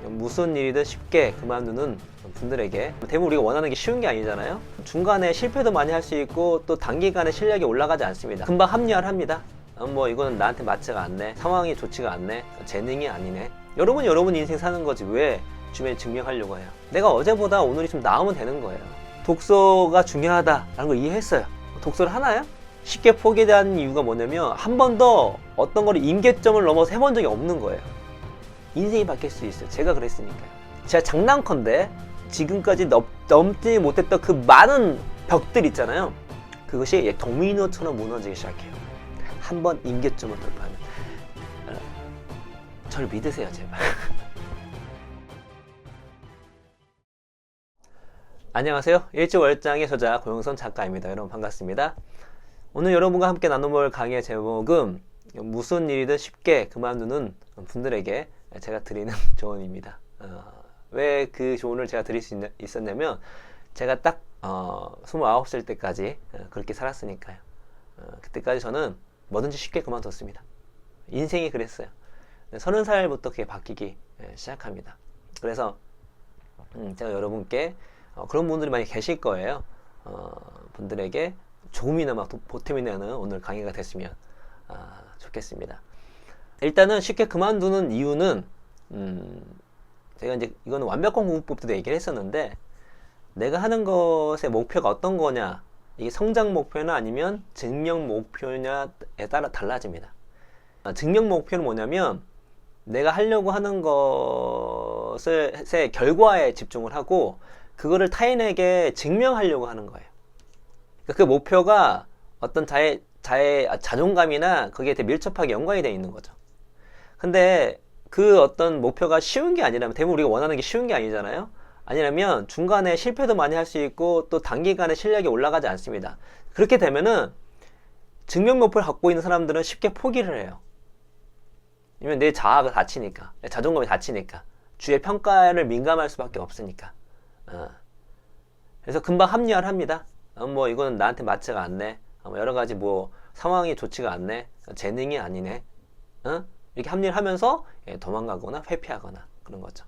무슨 일이든 쉽게 그만두는 분들에게, 대부분 우리가 원하는 게 쉬운 게 아니잖아요. 중간에 실패도 많이 할 수 있고 또 단기간에 실력이 올라가지 않습니다. 금방 합리화를 합니다. 뭐 이거는 나한테 맞지가 않네, 상황이 좋지가 않네, 재능이 아니네. 여러분 인생 사는 거지 왜 주변에 증명하려고 해요? 내가 어제보다 오늘이 좀 나으면 되는 거예요. 독서가 중요하다라는 걸 이해했어요. 독서를 하나요? 쉽게 포기한 이유가 뭐냐면 한 번도 어떤 거를 임계점을 넘어서 해본 적이 없는 거예요. 인생이 바뀔 수 있어요. 제가 그랬으니까요. 제가 장난컨대 지금까지 넘지 못했던 그 많은 벽들 있잖아요. 그것이 도미노처럼 무너지기 시작해요. 한번 임계점을 돌파하면. 저를 믿으세요, 제발. 안녕하세요. 일지월장의 저자 고영선 작가입니다. 여러분 반갑습니다. 오늘 여러분과 함께 나눠볼 강의의 제목은 무슨 일이든 쉽게 그만두는 분들에게 제가 드리는 조언입니다. 왜 그 조언을 제가 드릴 수 있었냐면 제가 딱 29살 때까지 그렇게 살았으니까요. 그때까지 저는 뭐든지 쉽게 그만뒀습니다. 인생이 그랬어요. 30살부터 그게 바뀌기 시작합니다. 그래서 제가 여러분께 그런 분들이 많이 계실 거예요. 분들에게 조금이나마 보탬이 되는 오늘 강의가 됐으면 좋겠습니다. 일단은 쉽게 그만두는 이유는 제가 이제 이거는 완벽한 공부법 때도 얘기를 했었는데, 내가 하는 것의 목표가 어떤 거냐, 이게 성장 목표나 아니면 증명 목표냐에 따라 달라집니다. 증명 목표는 뭐냐면 내가 하려고 하는 것의 결과에 집중을 하고 그거를 타인에게 증명하려고 하는 거예요. 그 목표가 어떤 자의 자존감이나 거기에 되게 밀접하게 연관이 되어 있는 거죠. 근데 그 어떤 목표가 쉬운 게 아니라면, 대부분 우리가 원하는 게 쉬운 게 아니잖아요. 아니라면 중간에 실패도 많이 할 수 있고 또 단기간에 실력이 올라가지 않습니다. 그렇게 되면은 증명 목표를 갖고 있는 사람들은 쉽게 포기를 해요. 왜냐면 내 자아가 다치니까, 내 자존감이 다치니까, 주의 평가를 민감할 수밖에 없으니까. 그래서 금방 합리화를 합니다. 뭐 이거는 나한테 맞지가 않네, 여러 가지 뭐 상황이 좋지가 않네, 재능이 아니네, 이렇게 합리화를 하면서 도망가거나 회피하거나 그런 거죠.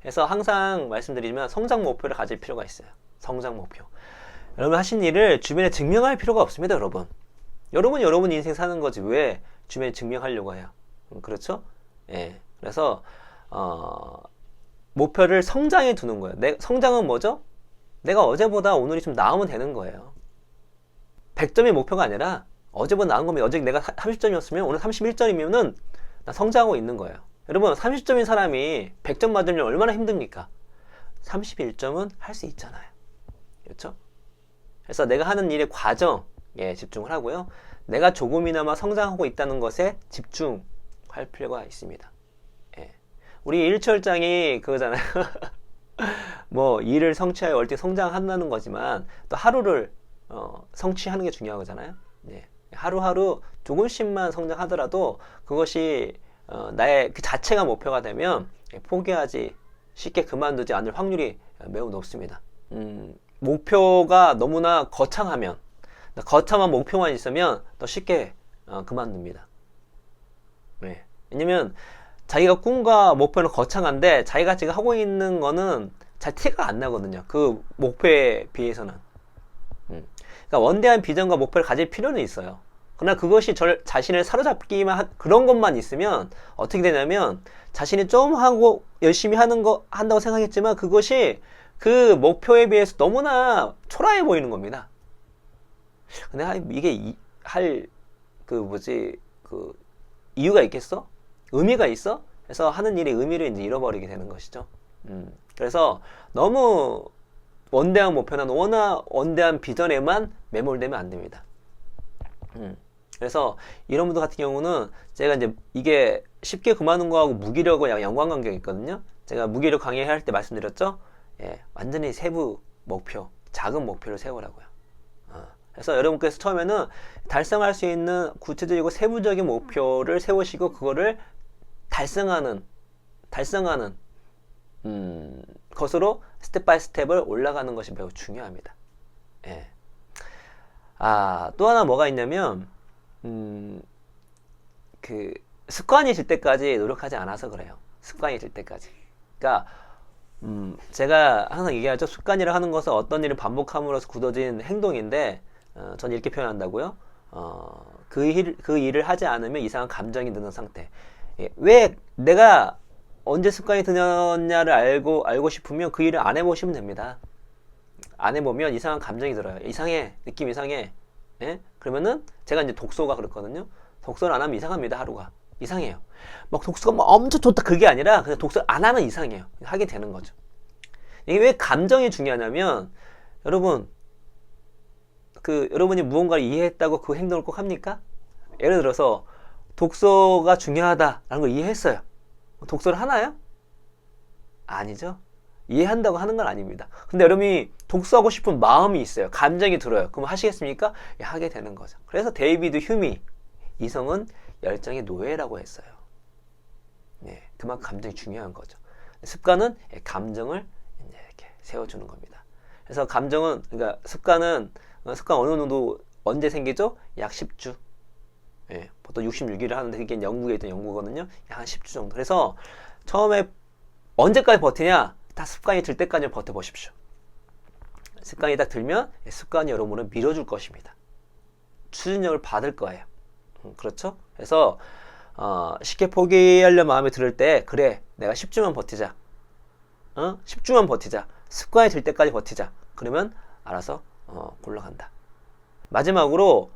그래서 항상 말씀드리지만 성장 목표를 가질 필요가 있어요. 성장 목표. 여러분 하신 일을 주변에 증명할 필요가 없습니다. 여러분 인생 사는 거지 왜 주변에 증명하려고 해요? 그렇죠? 예. 그래서 목표를 성장에 두는 거예요. 성장은 뭐죠? 내가 어제보다 오늘이 좀 나으면 되는 거예요. 100점이 목표가 아니라 어제보다 나은 거면, 어제 내가 30점이었으면 오늘 31점이면은 나 성장하고 있는 거예요. 여러분 30점인 사람이 100점 맞으면 얼마나 힘듭니까? 31점은 할 수 있잖아요. 그렇죠? 그래서 내가 하는 일의 과정에 집중을 하고요. 내가 조금이나마 성장하고 있다는 것에 집중할 필요가 있습니다. 예. 우리 일철장이 그거잖아요. 뭐 일을 성취하여 얼핏 성장한다는 거지만 또 하루를 성취하는 게 중요한 거잖아요. 예. 하루하루 조금씩만 성장하더라도 그것이 나의 그 자체가 목표가 되면 포기하지, 쉽게 그만두지 않을 확률이 매우 높습니다. 목표가 너무나 거창한 목표만 있으면 더 쉽게 그만둡니다. 네. 왜냐면 자기가 꿈과 목표는 거창한데 자기가 지금 하고 있는 거는 잘 티가 안 나거든요. 그 목표에 비해서는. 그러니까 원대한 비전과 목표를 가질 필요는 있어요. 그러나 그것이 자신을 사로잡기만 그런 것만 있으면 어떻게 되냐면, 자신이 좀 하고 열심히 한다고 생각했지만 그것이 그 목표에 비해서 너무나 초라해 보이는 겁니다. 근데 이게 이유가 있겠어? 의미가 있어? 그래서 하는 일의 의미를 이제 잃어버리게 되는 것이죠. 그래서 너무 원대한 목표나 원대한 비전에만 매몰되면 안 됩니다. 그래서 이런 분들 같은 경우는 제가 이제 이게 쉽게 그만둔 거하고 무기력과 연관관계가 있거든요. 제가 무기력 강의할 때 말씀드렸죠. 예, 완전히 세부 목표, 작은 목표를 세우라고요. 그래서 여러분께서 처음에는 달성할 수 있는 구체적이고 세부적인 목표를 세우시고 그거를 달성하는 것으로 스텝 바이 스텝을 올라가는 것이 매우 중요합니다. 예. 또 하나 뭐가 있냐면 그 습관이 질 때까지 노력하지 않아서 그래요. 습관이 될 때까지. 그러니까 제가 항상 얘기하죠. 습관이라 하는 것은 어떤 일을 반복함으로써 굳어진 행동인데, 전 이렇게 표현한다고요. 그 일을 하지 않으면 이상한 감정이 드는 상태. 예, 왜 내가 언제 습관이 드냐를 알고 싶으면 그 일을 안 해보시면 됩니다. 안 해보면 이상한 감정이 들어요. 이상해. 느낌 이상해. 예? 그러면은 제가 이제 독서가 그렇거든요. 독서를 안 하면 이상합니다. 하루가. 이상해요. 막 독서가 막 엄청 좋다 그게 아니라 그냥 독서를 안 하면 이상해요. 하게 되는 거죠. 이게 왜 감정이 중요하냐면 여러분 여러분이 무언가를 이해했다고 그 행동을 꼭 합니까? 예를 들어서 독서가 중요하다라는 걸 이해했어요. 독서를 하나요? 아니죠. 이해한다고 하는 건 아닙니다. 근데 여러분이 독서하고 싶은 마음이 있어요. 감정이 들어요. 그럼 하시겠습니까? 예, 하게 되는 거죠. 그래서 데이비드 휴미 이성은 열정의 노예라고 했어요. 예, 그만큼 감정이 중요한 거죠. 습관은 감정을 이제 이렇게 세워주는 겁니다. 그래서 감정은 그러니까 습관 어느 정도 언제 생기죠? 약 10주. 예, 보통 66일을 하는데 그게 영국에 있던 연구거든요. 약 한 10주 정도. 그래서 처음에 언제까지 버티냐? 다 습관이 들 때까지 버텨보십시오. 습관이 딱 들면 습관이 여러분을 밀어줄 것입니다. 추진력을 받을 거예요. 그렇죠? 그래서 쉽게 포기하려는 마음이 들을 때 그래 내가 10주만 버티자. 10주만 버티자. 습관이 들 때까지 버티자. 그러면 알아서 굴러간다. 마지막으로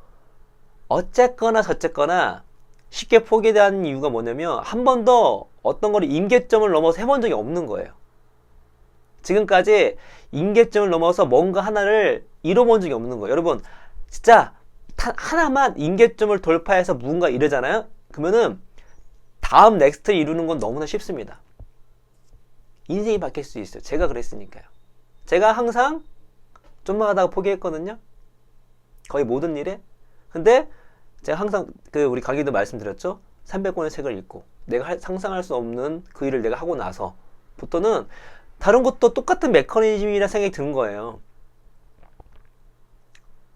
어쨌거나 저쨌거나 쉽게 포기하는 이유가 뭐냐면 한 번도 어떤 거를 임계점을 넘어서 해본 적이 없는 거예요. 지금까지 임계점을 넘어서 뭔가 하나를 이뤄본 적이 없는 거예요. 여러분 진짜 하나만 임계점을 돌파해서 무언가 이르잖아요. 그러면은 다음 넥스트를 이루는 건 너무나 쉽습니다. 인생이 바뀔 수 있어요. 제가 그랬으니까요. 제가 항상 좀만 하다가 포기했거든요. 거의 모든 일에. 근데 제가 항상 우리 강의도 말씀드렸죠. 300권의 책을 읽고 내가 상상할 수 없는 그 일을 내가 하고 나서 부터는 다른 것도 똑같은 메커니즘이라 생각이 드는 거예요.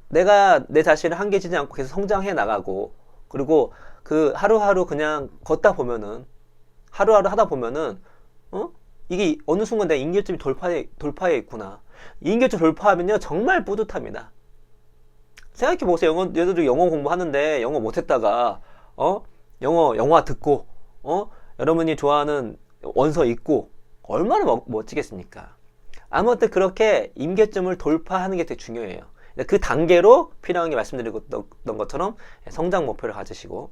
내가 내 자신을 한계지지 않고 계속 성장해 나가고 그리고 하루하루 그냥 걷다 보면은 하루하루 하다 보면은 이게 어느 순간 내가 임계점이 돌파해 있구나. 임계점 돌파하면요 정말 뿌듯합니다. 생각해 보세요. 여러분들 영어 공부하는데 영어 못했다가 영화 듣고 여러분이 좋아하는 원서 읽고 얼마나 멋지겠습니까? 아무튼 그렇게 임계점을 돌파하는 게 되게 중요해요. 그 단계로 필요한 게 말씀드렸던 것처럼 성장 목표를 가지시고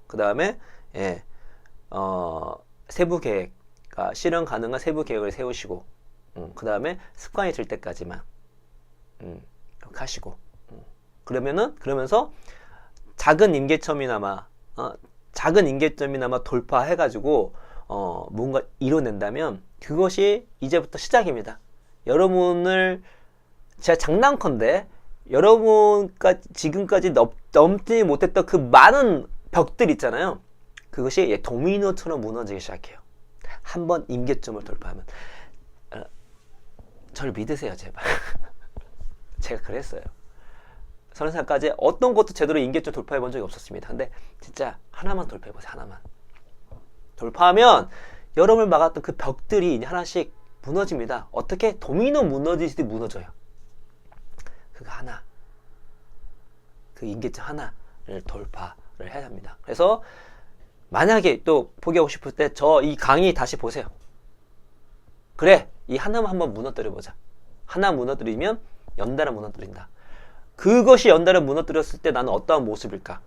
그 다음에 세부 계획, 실현 가능한 세부 계획을 세우시고 그 다음에 습관이 들 때까지만 이렇게 하시고 그러면서 작은 임계점이나마 돌파해가지고 뭔가 이뤄낸다면 그것이 이제부터 시작입니다. 여러분을 제가 장난컨대 여러분까지 지금까지 넘지 못했던 그 많은 벽들 있잖아요. 그것이 도미노처럼 무너지기 시작해요. 한번 임계점을 돌파하면 저를 믿으세요 제발. 제가 그랬어요. 30살까지 어떤 것도 제대로 임계점 돌파해 본 적이 없었습니다. 근데 진짜 하나만 돌파해 보세요. 하나만 돌파하면 여러분을 막았던 그 벽들이 이제 하나씩 무너집니다. 어떻게? 도미노 무너지듯이 무너져요. 그 임계점 하나를 돌파를 해야 합니다. 그래서 만약에 또 포기하고 싶을 때 이 강의 다시 보세요. 그래 이 하나만 한번 무너뜨려보자. 하나 무너뜨리면 연달아 무너뜨린다. 그것이 연달아 무너뜨렸을 때 나는 어떠한 모습일까?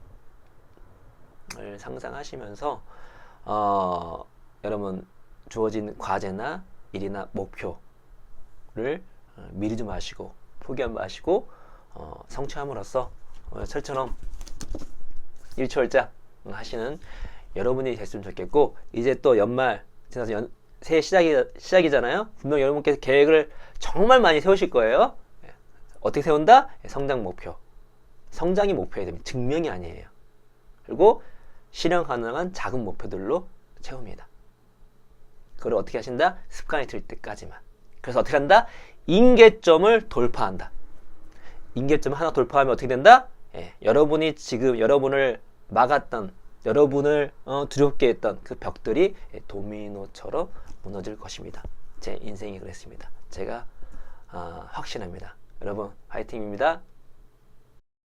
를 상상하시면서 여러분 주어진 과제나 일이나 목표를 미루지 마시고 포기하지 마시고 성취함으로써 철처럼 일취월장 하시는 여러분이 됐으면 좋겠고 이제 또 연말 지나서 새해 시작이잖아요. 분명 여러분께서 계획을 정말 많이 세우실 거예요. 어떻게 세운다? 성장 목표. 성장이 목표여야 됩니다. 증명이 아니에요. 그리고 실현 가능한 작은 목표들로 채웁니다. 그걸 어떻게 하신다? 습관이 들 때까지만. 그래서 어떻게 한다? 임계점을 돌파한다. 임계점 하나 돌파하면 어떻게 된다? 여러분이 지금 여러분을 막았던 여러분을 두렵게 했던 그 벽들이 도미노처럼 무너질 것입니다. 제 인생이 그랬습니다. 제가 확신합니다. 여러분 화이팅입니다.